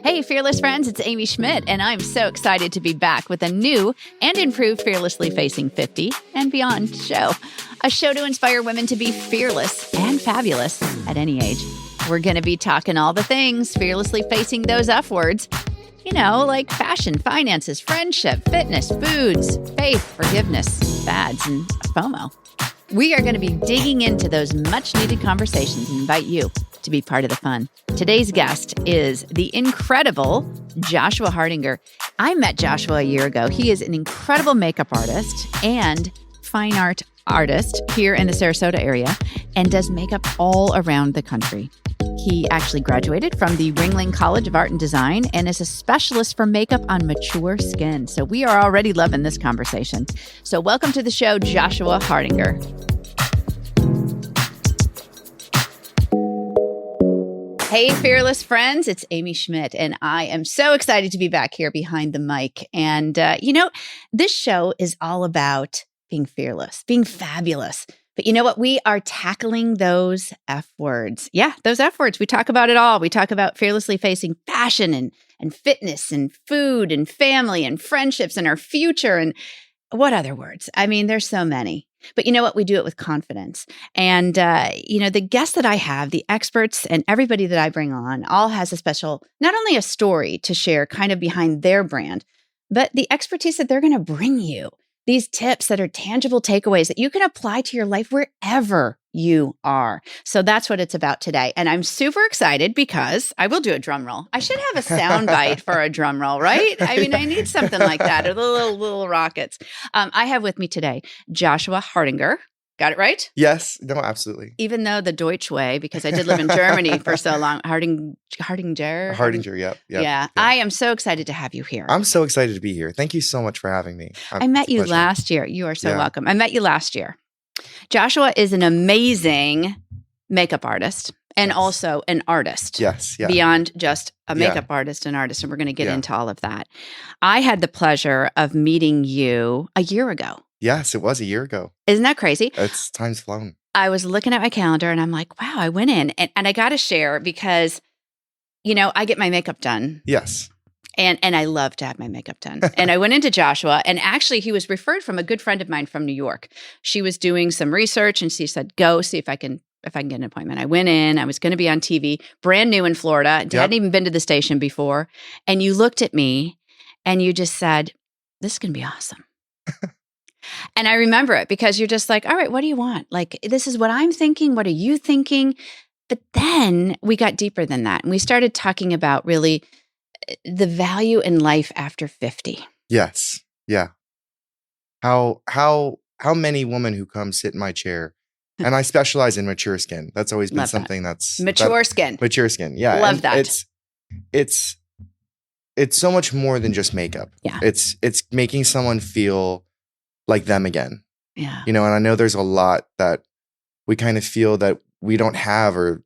Hey, Fearless friends, it's Amy Schmidt, and I'm so excited to be back with a new and improved Fearlessly Facing 50 and Beyond show. A show to inspire women to be fearless and fabulous at any age. We're going to be talking all the things, fearlessly facing those F words. You know, like fashion, finances, friendship, fitness, foods, faith, forgiveness, fads, and FOMO. We are going to be digging into those much-needed conversations and invite you to be part of the fun. Today's guest is the incredible Joshua Hardinger. I met Joshua a year ago. He is an incredible makeup artist and fine art artist here in the Sarasota area and does makeup all around the country. He actually graduated from the Ringling College of Art and Design and is a specialist for makeup on mature skin. So we are already loving this conversation. So welcome to the show, Joshua Hardinger. Hey, fearless friends, it's Amy Schmidt, and I am so excited to be back here behind the mic. And, this show is all about being fearless, being fabulous. But you know what? We are tackling those F words. Yeah, those F words. We talk about it all. We talk about fearlessly facing fashion and fitness and food and family and friendships and our future and what other words? I mean, there's so many. But you know what? We do it with confidence. And, the guests that I have, the experts and everybody that I bring on all has a special, not only a story to share kind of behind their brand, but the expertise that they're going to bring you. These tips that are tangible takeaways that you can apply to your life wherever you are. So that's what it's about today. And I'm super excited because I will do a drum roll. I should have a sound bite for a drum roll, right? I mean, I need something like that, or the little rockets. I have with me today Joshua Hardinger. Got it right? Yes. No, absolutely. Even though the Deutsch way, because I did live in Germany for so long. Hardinger. Hardinger, yep. Yeah. I am so excited to have you here. I'm so excited to be here. Thank you so much for having me. I met you last year. You are so welcome. I met you last year. Joshua is an amazing makeup artist and also an artist. Yes. Yeah. Beyond just a makeup artist and artist. And we're going to get into all of that. I had the pleasure of meeting you a year ago. Yes, it was a year ago. Isn't that crazy? It's time's flown. I was looking at my calendar and I'm like, wow, I went in and I got to share because, I get my makeup done. Yes. And I love to have my makeup done. And I went into Joshua, and actually he was referred from a good friend of mine from New York. She was doing some research and she said, go see if I can get an appointment. I went in, I was going to be on TV, brand new in Florida. Hadn't even been to the station before. And you looked at me and you just said, this is going to be awesome. And I remember it because you're just like, all right, what do you want? Like, this is what I'm thinking. What are you thinking? But then we got deeper than that. And we started talking about really the value in life after 50. Yes. Yeah. How many women who come sit in my chair, and I specialize in mature skin. That's always been something that's mature skin. Mature skin. Yeah. Love that. It's so much more than just makeup. Yeah. It's making someone feel like them again. Yeah. And I know there's a lot that we kind of feel that we don't have, or,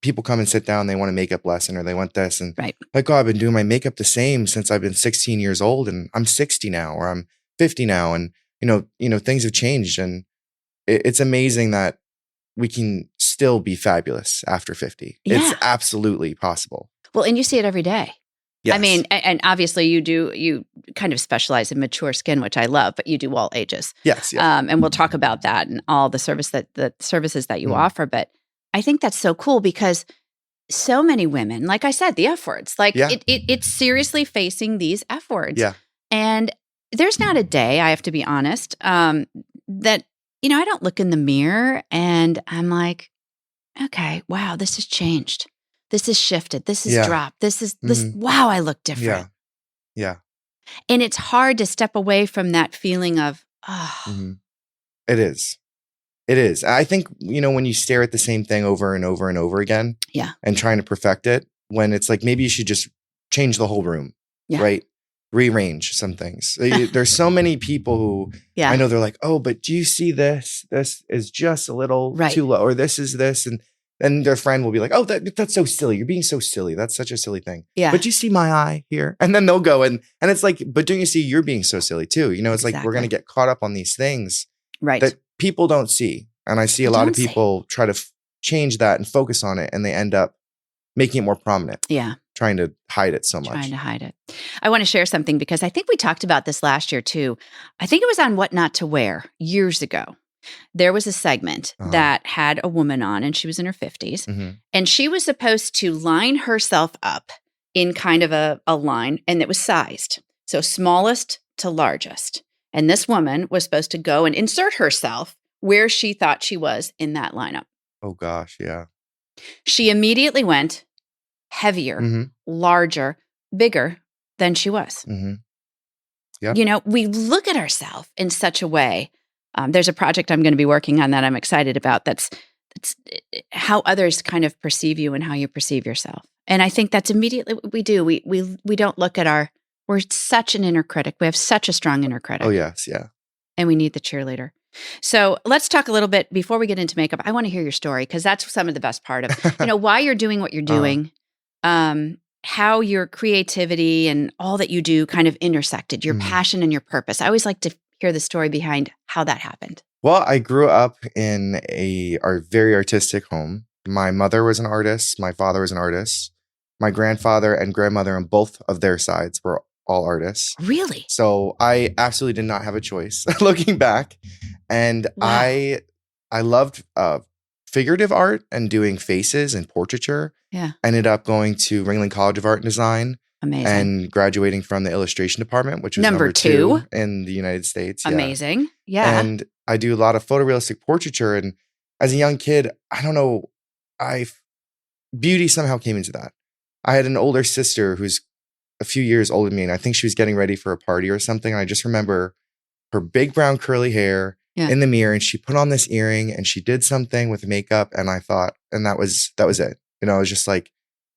people come and sit down, they want a makeup lesson or they want this. And like, I've been doing my makeup the same since I've been 16 years old and I'm 60 now, or I'm 50 now. And, things have changed, and it's amazing that we can still be fabulous after 50. Yeah. It's absolutely possible. Well, and you see it every day. Yes. I mean, and obviously you kind of specialize in mature skin, which I love, but you do all ages. Yes. Yeah. And we'll talk about that and all the services that you offer. But I think that's so cool because so many women, like I said, the F words, it's seriously facing these F words. Yeah. And there's not a day, I have to be honest, that, I don't look in the mirror and I'm like, okay, wow, this has changed. This has shifted. This has dropped. Wow, I look different. Yeah. And it's hard to step away from that feeling of, It is. I think, when you stare at the same thing over and over and over again, and trying to perfect it, when it's like, maybe you should just change the whole room, right? Rearrange some things. There's so many people who I know they're like, oh, but do you see this? This is just a little too low, or this is this. And their friend will be like, oh, that's so silly. You're being so silly. That's such a silly thing. Yeah. But you see my eye here? And then they'll go and it's like, but don't you see you're being so silly too? It's like we're going to get caught up on these things that people don't see. And I see a lot of people try to change that and focus on it, and they end up making it more prominent. Yeah. trying to hide it so much. Trying to hide it. I want to share something because I think we talked about this last year too. I think it was on What Not to Wear years ago. There was a segment that had a woman on, and she was in her 50s, and she was supposed to line herself up in kind of a line, and it was sized. So smallest to largest. And this woman was supposed to go and insert herself where she thought she was in that lineup. Oh, gosh. Yeah. She immediately went heavier, larger, bigger than she was. Yep. You know, we look at ourselves in such a way. There's a project I'm going to be working on that I'm excited about. That's how others kind of perceive you and how you perceive yourself. And I think that's immediately what we do. We don't look at we're such an inner critic. We have such a strong inner critic. Oh, yes. Yeah. And we need the cheerleader. So let's talk a little bit before we get into makeup. I want to hear your story because that's some of the best part of, why you're doing what you're doing, how your creativity and all that you do kind of intersected, your passion and your purpose. I always like to hear the story behind how that happened. Well, I grew up in a very artistic home. My mother was an artist. My father was an artist. My grandfather and grandmother on both of their sides were all artists. Really? So I absolutely did not have a choice looking back. And wow. I loved figurative art and doing faces and portraiture. Yeah. Ended up going to Ringling College of Art and Design. Amazing. And graduating from the illustration department, which was number two in the United States. Yeah. Amazing. Yeah. And I do a lot of photorealistic portraiture. And as a young kid, I don't know, beauty somehow came into that. I had an older sister who's a few years older than me, and I think she was getting ready for a party or something. And I just remember her big brown curly hair in the mirror, and she put on this earring and she did something with makeup. And I thought, and that was it. It was just like,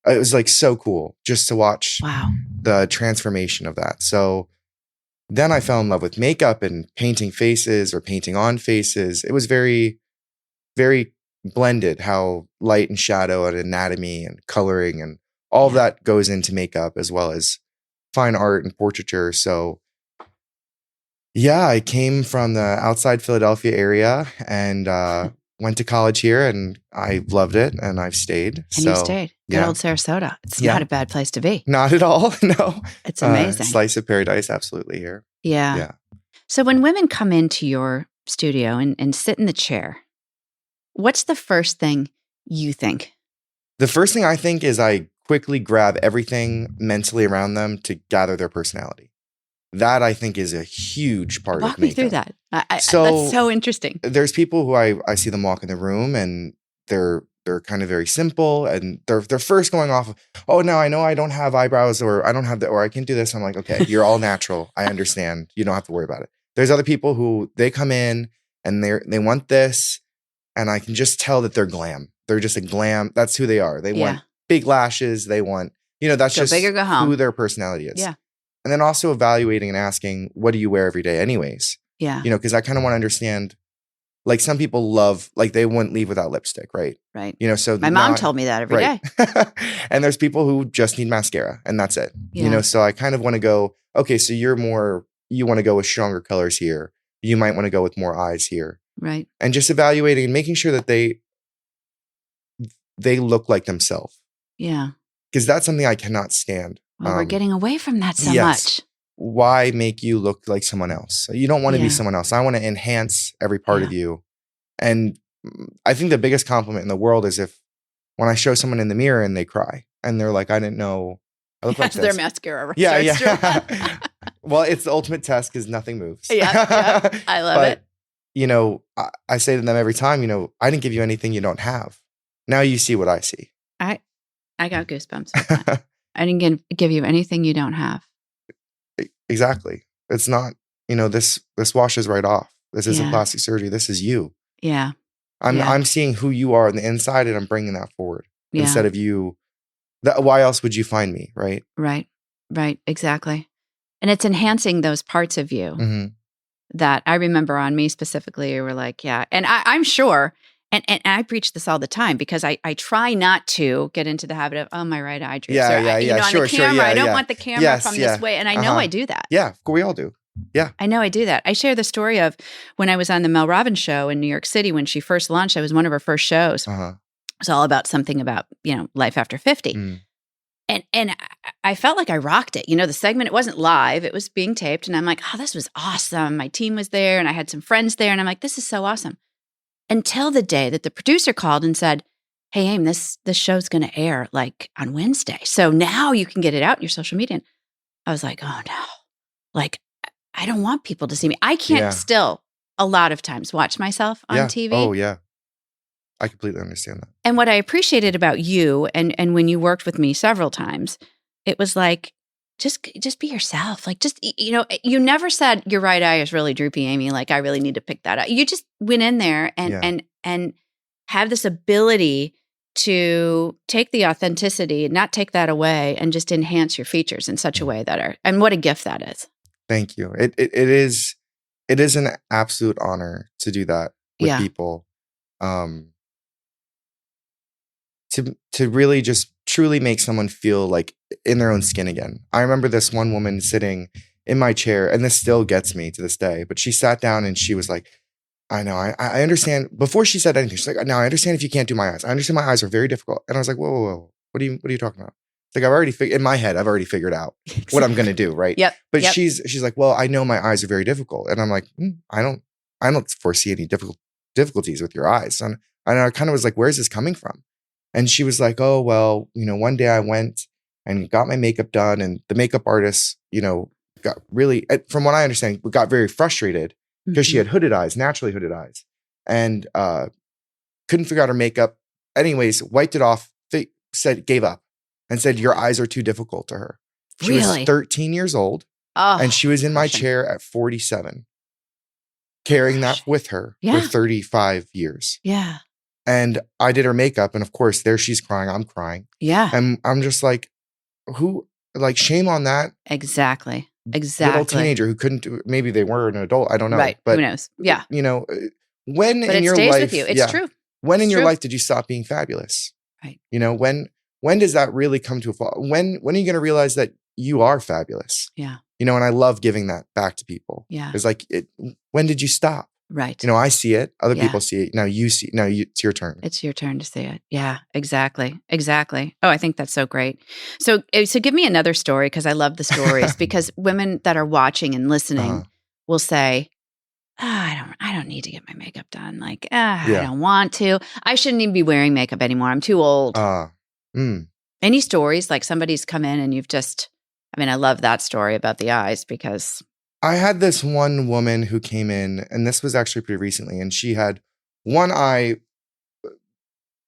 it was like so cool just to watch the transformation of that. So then I fell in love with makeup and painting faces or painting on faces. It was very, very blended how light and shadow and anatomy and coloring and all of that goes into makeup as well as fine art and portraiture. So yeah, I came from the outside Philadelphia area and went to college here, and I loved it, and I've stayed. And you stayed. Good old Sarasota. It's not a bad place to be. Not at all. No. It's amazing. Slice of paradise, absolutely here. Yeah. So when women come into your studio and sit in the chair, what's the first thing you think? The first thing I think is I quickly grab everything mentally around them to gather their personality. That I think is a huge part of makeup. Walk me through that. That's so interesting. There's people who I see them walk in the room and they're kind of very simple and they're first going off of, oh no, I know I don't have eyebrows or I don't have or I can do this. I'm like, okay, you're all natural. I understand. You don't have to worry about it. There's other people who they come in and they want this, and I can just tell that they're glam. They're just a glam. That's who they are. They want big lashes. They want, that's go just big or go home. Who their personality is. Yeah. And then also evaluating and asking, what do you wear every day anyways? Yeah. Because I kind of want to understand, like some people love, like they wouldn't leave without lipstick, right? Right. So my mom told me that every day. And there's people who just need mascara and that's it. Yeah. So I kind of want to go, okay, so you want to go with stronger colors here. You might want to go with more eyes here. Right. And just evaluating and making sure that they look like themselves. Yeah. Because that's something I cannot stand. Well, we're getting away from that so much. Why make you look like someone else? You don't want to be someone else. I want to enhance every part of you. And I think the biggest compliment in the world is when I show someone in the mirror and they cry and they're like, I didn't know I look like this. Their mascara. Yeah. Well, it's the ultimate test because nothing moves. Yeah. I love it. I say to them every time, I didn't give you anything you don't have. Now you see what I see. I got goosebumps with that. I didn't give you anything you don't have. Exactly. It's not, this washes right off. This isn't plastic surgery. This is you. Yeah. I'm seeing who you are on the inside and I'm bringing that forward instead of you. Why else would you find me? Right. Right. Exactly. And it's enhancing those parts of you that I remember on me specifically. You were like, and I'm sure. And I preach this all the time because I try not to get into the habit of, oh, my right eye droops. On the camera, I don't want the camera from this way. And I know I do that. Yeah, we all do. Yeah. I know I do that. I share the story of when I was on the Mel Robbins show in New York City when she first launched. I was one of her first shows. It was all about something about, life after 50. And I felt like I rocked it. You know, the segment, it wasn't live. It was being taped. And I'm like, oh, this was awesome. My team was there and I had some friends there. And I'm like, this is so awesome. Until the day that the producer called and said, hey, Aim, this show's going to air like on Wednesday. So now you can get it out in your social media. And I was like, oh no, like, I don't want people to see me. I can't still a lot of times watch myself on TV. Oh yeah. I completely understand that. And what I appreciated about you and when you worked with me several times, it was like, just be yourself. Like, just, you know, you never said your right eye is really droopy, Amy. Like, I really need to pick that up. You just went in there and have this ability to take the authenticity, not take that away, and just enhance your features in such a way and what a gift that is. Thank you. It is an absolute honor to do that with people. To really just truly make someone feel like in their own skin again. I remember this one woman sitting in my chair, and this still gets me to this day, but she sat down and she was like, I know, I understand. Before she said anything, she's like, now I understand if you can't do my eyes. I understand my eyes are very difficult. And I was like, whoa. What are you talking about? It's like, I've already in my head, I've already figured out what I'm going to do. Right. Yep. But she's like, well, I know my eyes are very difficult. And I'm like, I don't foresee any difficulties with your eyes. And I kind of was like, where's this coming from? And she was like, oh, well, you know, one day I went and got my makeup done, and the makeup artist, you know, got really, from what I understand, got very frustrated because she had naturally hooded eyes, and couldn't figure out her makeup. Anyways, wiped it off, gave up and said, your eyes are too difficult to her. She was 13 years old, and she was in my chair at 47, carrying that with her for 35 years. Yeah. And I did her makeup, and of course, there she's crying, I'm crying. Yeah. And I'm just like, shame on that. Exactly. Little teenager who couldn't do, maybe they were an adult, I don't know. Right. But who knows? Yeah. You know, when but in it your stays life, with you. It's true. When in it's your true. life did you stop being fabulous? Right. You know, when does that really come to a fall? When are you going to realize that you are fabulous? Yeah. You know, and I love giving that back to people. Yeah. It's like, when did you stop? Right. You know, I see it. Other people see it. Now it's your turn. It's your turn to see it. Yeah, exactly. Exactly. Oh, I think that's so great. So give me another story, because I love the stories, because women that are watching and listening will say, I don't need to get my makeup done. Like, I don't want to. I shouldn't even be wearing makeup anymore. I'm too old. Any stories like somebody's come in and you've just, I love that story about the eyes, because I had this one woman who came in, and this was actually pretty recently, and she had one eye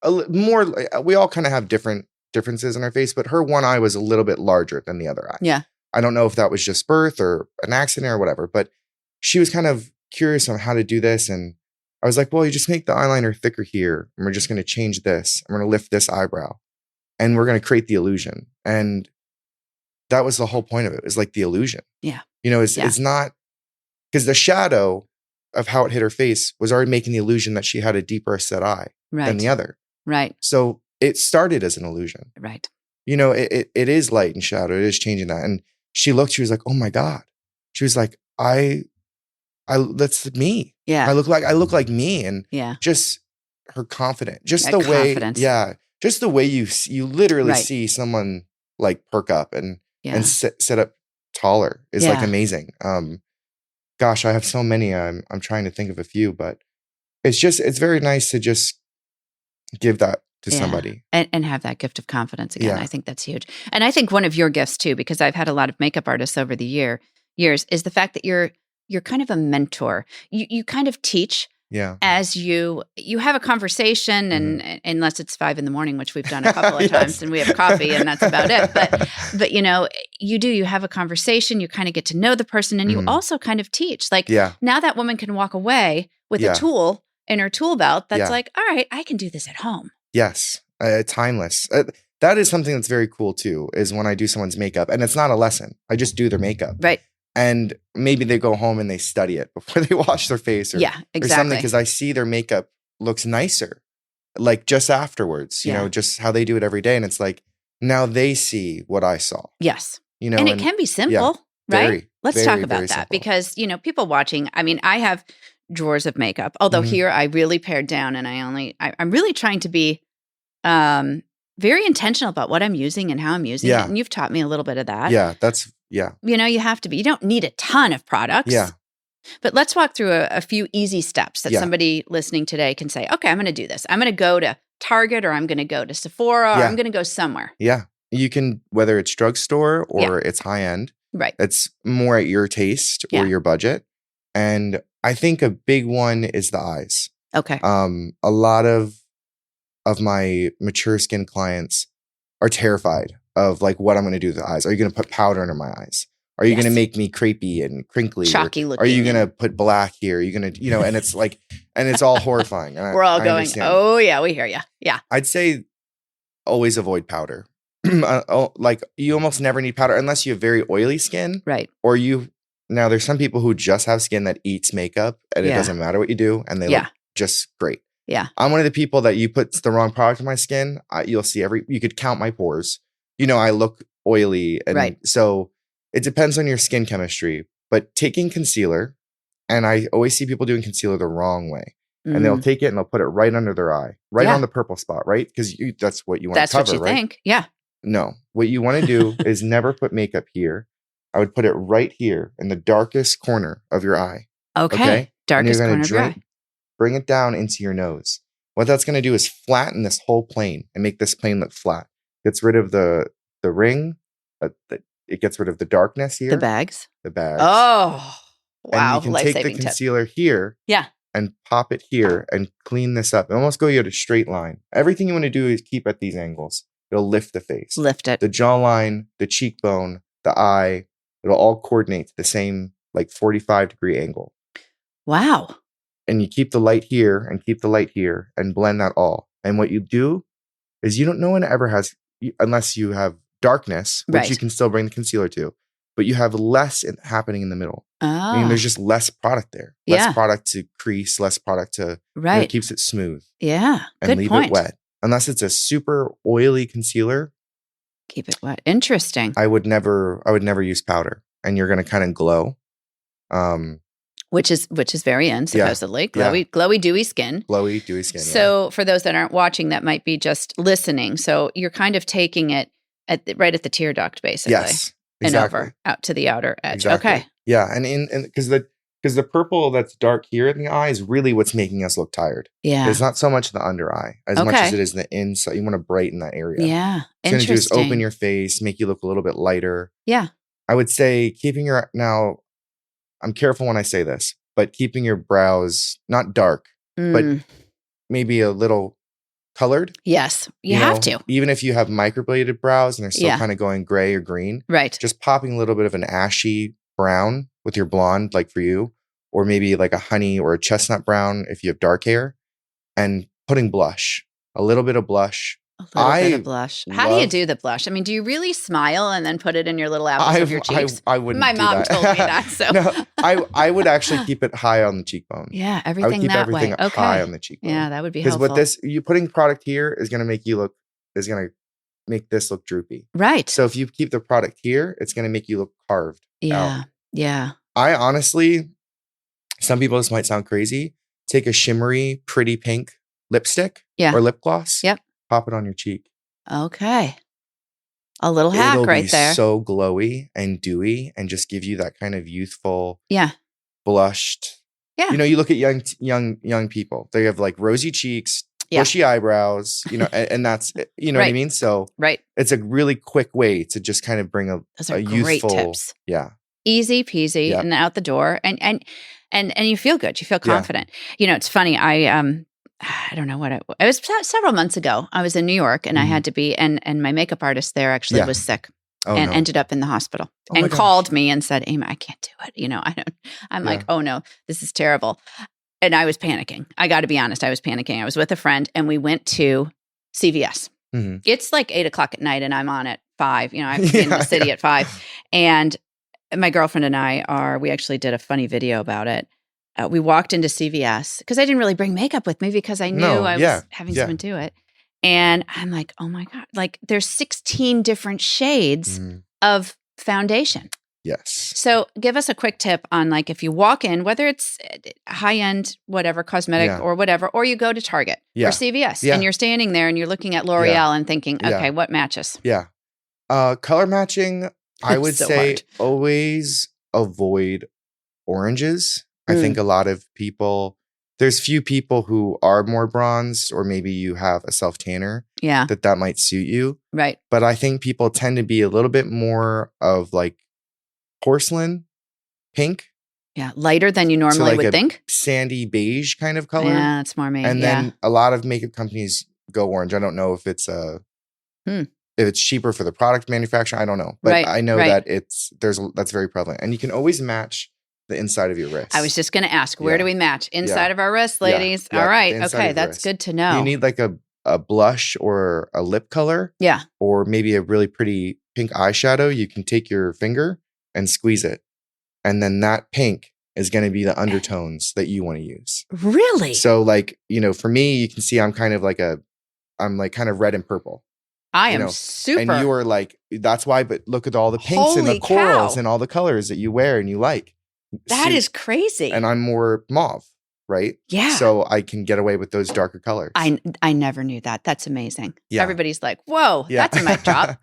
we all kind of have differences in our face, but her one eye was a little bit larger than the other eye. Yeah. I don't know if that was just birth or an accident or whatever, but she was kind of curious on how to do this. And I was like, well, you just make the eyeliner thicker here, and we're just going to change this. I'm going to lift this eyebrow, and we're going to create the illusion. And that was the whole point of it. It was like the illusion. Yeah. You know, it's not, because the shadow of how it hit her face was already making the illusion that she had a deeper set eye than the other. Right. So it started as an illusion. Right. You know, it is light and shadow. It is changing that. And she was like, oh my God. She was like, that's me. Yeah. I look like me. And just her confidence, just the way, just the way you literally see someone like perk up and sit up taller is like amazing. Gosh, I have so many. I'm trying to think of a few, but it's very nice to just give that to somebody and have that gift of confidence again. I think that's huge. And I think one of your gifts too, because I've had a lot of makeup artists over the years, is the fact that you're kind of a mentor. You kind of teach as you have a conversation, and unless it's 5 a.m, which we've done a couple of times, and we have coffee and that's about it. But you know, you have a conversation, you kind of get to know the person, and you also kind of teach. Like now that woman can walk away with a tool in her tool belt that's like, all right, I can do this at home. Yes. Timeless. That is something that's very cool too, is when I do someone's makeup, and it's not a lesson. I just do their makeup. Right. And maybe they go home and they study it before they wash their face or something, because I see their makeup looks nicer, like just afterwards, you know, just how they do it every day. And it's like, now they see what I saw. Yes. You know, and it can be simple, right? Let's talk about that, simple. because, you know, people watching, I have drawers of makeup, although here I really pared down, and I'm really trying to be very intentional about what I'm using and how I'm using it. And you've taught me a little bit of that. Yeah, you have to be. You don't need a ton of products. Yeah. But let's walk through a few easy steps that somebody listening today can say, okay, I'm going to do this. I'm going to go to Target, or I'm going to go to Sephora, or I'm going to go somewhere. Yeah. You can, whether it's drugstore or it's high end. Right. It's more at your taste or your budget. And I think a big one is the eyes. Okay. A lot of my mature skin clients are terrified of like what I'm going to do with the eyes. Are you going to put powder under my eyes? Are you going to make me crepey and crinkly? Chalky looking. Are you going to put black here? Are you going to, and it's like, and it's all horrifying. And we're all going, oh yeah, we hear you. Yeah. I'd say always avoid powder. Like you almost never need powder unless you have very oily skin. Right. Or now there's some people who just have skin that eats makeup and it doesn't matter what you do. And they look just great. Yeah. I'm one of the people that you put the wrong product on my skin. You'll see you could count my pores. I look oily. And so it depends on your skin chemistry, but taking concealer, and I always see people doing concealer the wrong way. And they'll take it and they'll put it right under their eye, right on the purple spot, right? Because that's what you want to cover, right? That's what you think. Yeah. No, what you want to do is never put makeup here. I would put it right here in the darkest corner of your eye. Okay. Darkest corner of your eye. Bring it down into your nose. What that's going to do is flatten this whole plane and make this plane look flat. Gets rid of the ring. It gets rid of the darkness here. The bags. Oh, wow. And you can take the tip. concealer here. Yeah. And pop it here and clean this up. Almost go at a straight line. Everything you want to do is keep at these angles. It'll lift the face. Lift it. The jawline, the cheekbone, the eye. It'll all coordinate to the same 45-degree angle. Wow. And you keep the light here and keep the light here and blend that all. And what you do is no one ever has, unless you have darkness, which you can still bring the concealer to, but you have less happening in the middle. Oh. I mean, there's just less product there. Less product to crease, less product to, keeps it smooth. Yeah. And leave it wet. Unless it's a super oily concealer. Keep it wet. Interesting. I would never use powder, and you're going to kind of glow. Which is very in, supposedly. Glowy, dewy skin. Glowy, dewy skin. So for those that aren't watching, that might be just listening. So you're kind of taking it right at the tear duct, basically. Yes. Exactly. And over out to the outer edge. Exactly. Okay. Yeah. And because the purple that's dark here in the eye is really what's making us look tired. Yeah. It's not so much the under eye as much as it is the inside. You want to brighten that area. Yeah. It's going to do is open your face, make you look a little bit lighter. Yeah. I would say now, I'm careful when I say this, but keeping your brows not dark, but maybe a little colored. Yes, you have to. Even if you have microbladed brows and they're still kind of going gray or green. Right. Just popping a little bit of an ashy brown with your blonde, like for you, or maybe like a honey or a chestnut brown if you have dark hair, and putting blush, a little bit of blush. A little bit of blush. How do you do the blush? I mean, do you really smile and then put it in your little apples of your cheeks? I wouldn't. My mom told me that. So no, I would actually keep it high on the cheekbone. Yeah, everything I would keep that everything way. Okay. high on the cheekbone. Yeah, that would be helpful. Because what you putting product here is going to make this look droopy. Right. So if you keep the product here, it's going to make you look carved. Yeah. out. Yeah. I honestly, some people, this might sound crazy. Take a shimmery, pretty pink lipstick or lip gloss. Yep. Pop it on your cheek. Okay. A little hack It'll right be there. So glowy and dewy, and just give you that kind of youthful, blushed. Yeah. You look at young people. They have like rosy cheeks, bushy eyebrows. And that's what I mean. So it's a really quick way to just kind of bring Those are youthful great tips. Yeah. Easy peasy and out the door, and you feel good. You feel confident. It's funny. I don't know what it was several months ago. I was in New York and I had to be, and my makeup artist there actually was sick ended up in the hospital and called me and said, Amy, I can't do it. I'm like, oh no, this is terrible. And I was panicking. I got to be honest. I was panicking. I was with a friend and we went to CVS. Mm-hmm. It's like 8:00 at night and I'm on at 5. I have to be in the city at 5. And my girlfriend and we actually did a funny video about it. We walked into CVS because I didn't really bring makeup with me because I knew I was having someone do it. And I'm like, oh my God, like there's 16 different shades of foundation. Yes. So give us a quick tip on like if you walk in, whether it's high-end, whatever, cosmetic or whatever, or you go to Target or CVS and you're standing there and you're looking at L'Oreal and thinking, okay, what matches? Yeah. Color matching, I would say always avoid oranges. I think a lot of people, there's few people who are more bronzed, or maybe you have a self-tanner that might suit you. Right. But I think people tend to be a little bit more of like porcelain pink. Yeah. Lighter than you normally would think. Sandy beige kind of color. Yeah, it's more me. And then a lot of makeup companies go orange. I don't know if it's if it's cheaper for the product manufacturer. I don't know. But I know that that's very prevalent. And you can always match the inside of your wrist. I was just going to ask, where do we match? Inside of our wrist, ladies. All right. Okay. That's good to know. You need like a blush or a lip color. Yeah. Or maybe a really pretty pink eyeshadow. You can take your finger and squeeze it. And then that pink is going to be the undertones that you want to use. Really? So like, for me, you can see I'm kind of like I'm like kind of red and purple. I am super. And you are like, that's why, but look at all the pinks and the corals and all the colors that you wear and you like. That is crazy. And I'm more mauve, right? Yeah. So I can get away with those darker colors. I never knew that. That's amazing. Yeah. Everybody's like, whoa, that's a mic drop.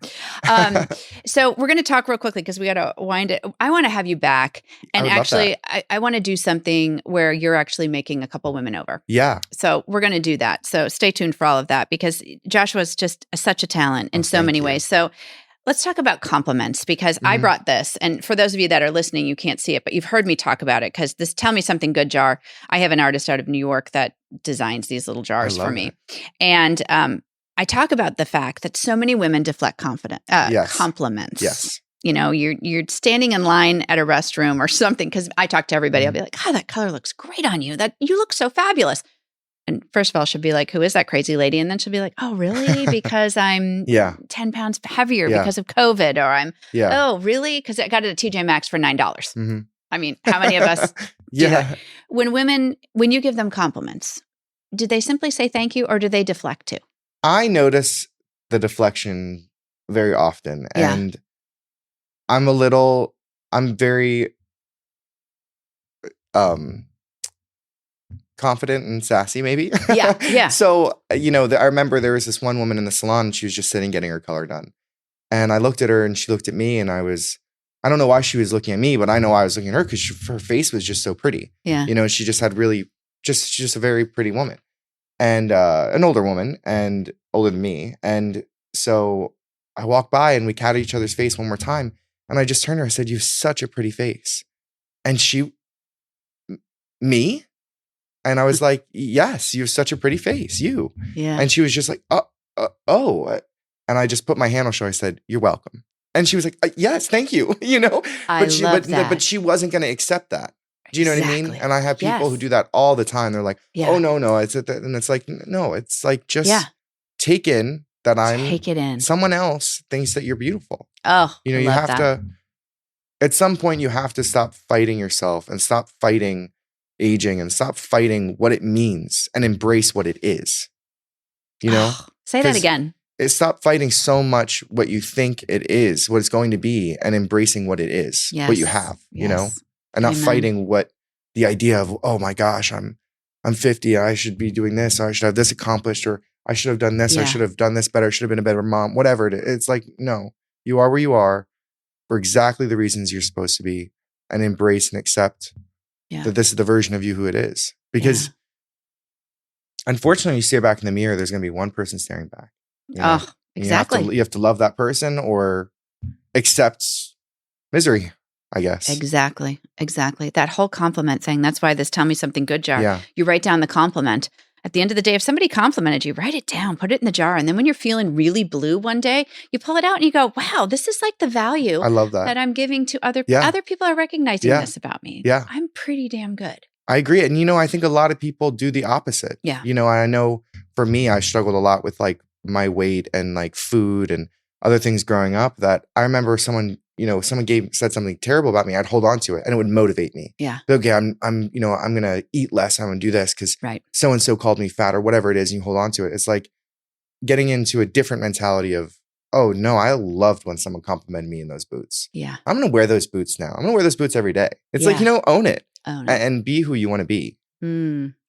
So we're going to talk real quickly because we got to wind it. I want to have you back. And actually, I want to do something where you're actually making a couple women over. Yeah. So we're going to do that. So stay tuned for all of that because Joshua's just such a talent in so many ways. So let's talk about compliments because I brought this. And for those of you that are listening, you can't see it, but you've heard me talk about it because this Tell Me Something Good jar, I have an artist out of New York that designs these little jars for me. And I talk about the fact that so many women deflect compliments. Yes. You're standing in line at a restroom or something because I talk to everybody. I'll be like, oh, that color looks great on you. That you look so fabulous. And first of all, she'll be like, who is that crazy lady? And then she'll be like, oh, really? Because I'm 10 pounds heavier because of COVID. Or I'm, oh, really? Because I got it at TJ Maxx for $9. Mm-hmm. I mean, how many of us do that? When you give them compliments, do they simply say thank you or do they deflect too? I notice the deflection very often. And I'm very confident and sassy, maybe. Yeah. So, I remember there was this one woman in the salon and she was just sitting getting her color done. And I looked at her and she looked at me and I don't know why she was looking at me, but I know I was looking at her because her face was just so pretty. Yeah. She just had she's just a very pretty woman and an older woman and older than me. And so I walked by and we catted each other's face one more time. And I just turned to her, I said, you have such a pretty face. And me? And I was like, yes, you have such a pretty face, you. Yeah. And she was just like, oh. And I just put my hand on her shoulder. I said, you're welcome. And she was like, yes, thank you. But she wasn't going to accept that. Do you know what I mean? And I have people who do that all the time. They're like, oh, no. And it's like, no, it's like just take in that someone else thinks that you're beautiful. Oh, you have to, at some point you have to stop fighting yourself and stop fighting aging and stop fighting what it means and embrace what it is. Say that again. Stop fighting so much what you think it is, what it's going to be, and embracing what it is, what you have, and not fighting what the idea of, oh my gosh, I'm 50, I should be doing this, or I should have this accomplished, or I should have done this, I should have done this better, I should have been a better mom, whatever it is. It's like, no, you are where you are for exactly the reasons you're supposed to be, and embrace and accept that this is the version of you who it is. Because unfortunately, you stare back in the mirror, there's going to be one person staring back. Oh, exactly. You have to love that person or accept misery, I guess. Exactly. That whole compliment thing. That's why this Tell Me Something Good jar. You write down the compliment. At the end of the day, if somebody complimented you, write it down, put it in the jar. And then when you're feeling really blue one day, you pull it out and you go, wow, this is like the value I love that I'm giving to other people are recognizing this about me. Yeah. I'm pretty damn good. I agree. And, I think a lot of people do the opposite. Yeah. I know for me, I struggled a lot with like my weight and like food and other things growing up that I remember someone said something terrible about me, I'd hold on to it and it would motivate me. Yeah. Okay, I'm going to eat less. I'm going to do this because so-and-so called me fat or whatever it is. And you hold on to it. It's like getting into a different mentality of Oh, no, I loved when someone complimented me in those boots. Yeah. I'm going to wear those boots now. I'm going to wear those boots every day. It's like, own it. Own it. And be who you want to be.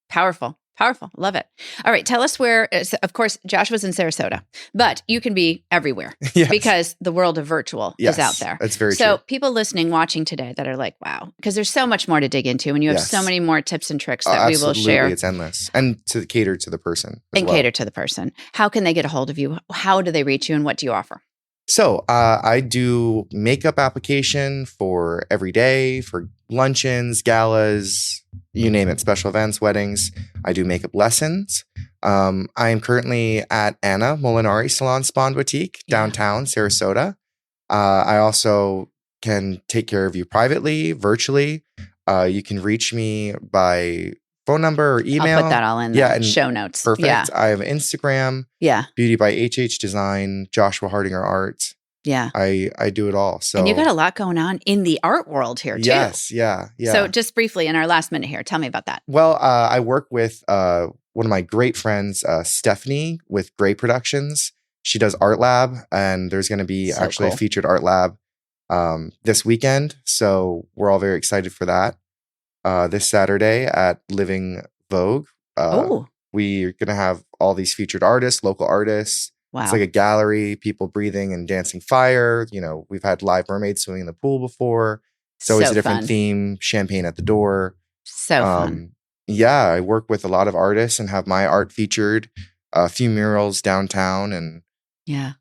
Powerful. Powerful. Love it. All right. Tell us where, of course, Joshua's in Sarasota, but you can be everywhere because the world of virtual is out there. That's very true. So people listening, watching today that are like, wow, because there's so much more to dig into and you have so many more tips and tricks that we will share. It's endless. And to cater to the person. Cater to the person. How can they get a hold of you? How do they reach you and what do you offer? So I do makeup application for every day, for luncheons, galas, you name it, special events, weddings. I do makeup lessons. I am currently at Anna Molinari Salon Spa and Boutique, downtown Sarasota. I also can take care of you privately, virtually. You can reach me by phone number or email. I'll put that all in the show notes. Perfect. Yeah. I have Instagram. Yeah. Beauty by HH Design, Joshua Hardinger Art. Yeah. I do it all. So, and you got a lot going on in the art world here too. Yes. Yeah. So just briefly in our last minute here, tell me about that. Well, I work with one of my great friends, Stephanie with Gray Productions. She does Art Lab, and there's going to be a featured Art Lab this weekend. So we're all very excited for that. This Saturday at Living Vogue. We're going to have all these featured artists, local artists. Wow. It's like a gallery, people breathing and dancing fire. We've had live mermaids swimming in the pool before. It's always a different theme, champagne at the door. So fun. Yeah, I work with a lot of artists and have my art featured, a few murals downtown and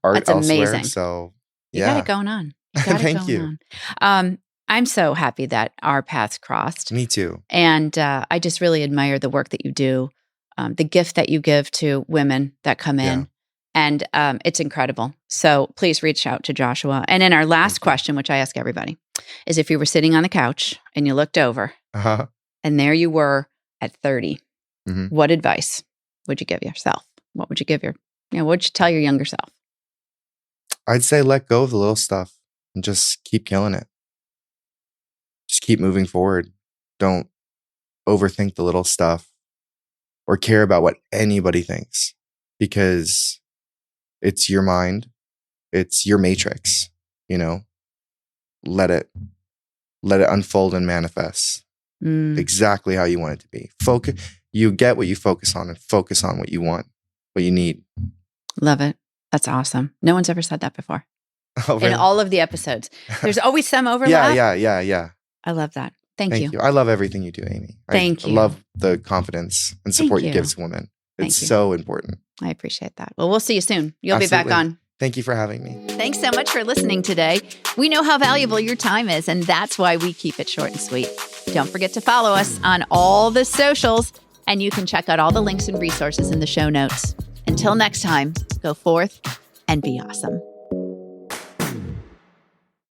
art that's elsewhere. Amazing. So you got it going on. Thank you. I'm so happy that our paths crossed. Me too. And I just really admire the work that you do, the gift that you give to women that come in. Yeah. And it's incredible. So please reach out to Joshua. And then our last question, which I ask everybody, is if you were sitting on the couch and you looked over and there you were at 30, what advice would you give yourself? What would you give what would you tell your younger self? I'd say let go of the little stuff and just keep killing it. Just keep moving forward. Don't overthink the little stuff or care about what anybody thinks, because it's your mind. It's your matrix, let it unfold and manifest exactly how you want it to be. You get what you focus on and focus on what you want, what you need. Love it. That's awesome. No one's ever said that before. Oh, really? In all of the episodes. There's always some overlap. Yeah. I love that. Thank you. I love everything you do, Amy. Thank you. I love the confidence and support you give to women. It's so important. I appreciate that. Well, we'll see you soon. You'll be back on. Thank you for having me. Thanks so much for listening today. We know how valuable your time is, and that's why we keep it short and sweet. Don't forget to follow us on all the socials, and you can check out all the links and resources in the show notes. Until next time, go forth and be awesome.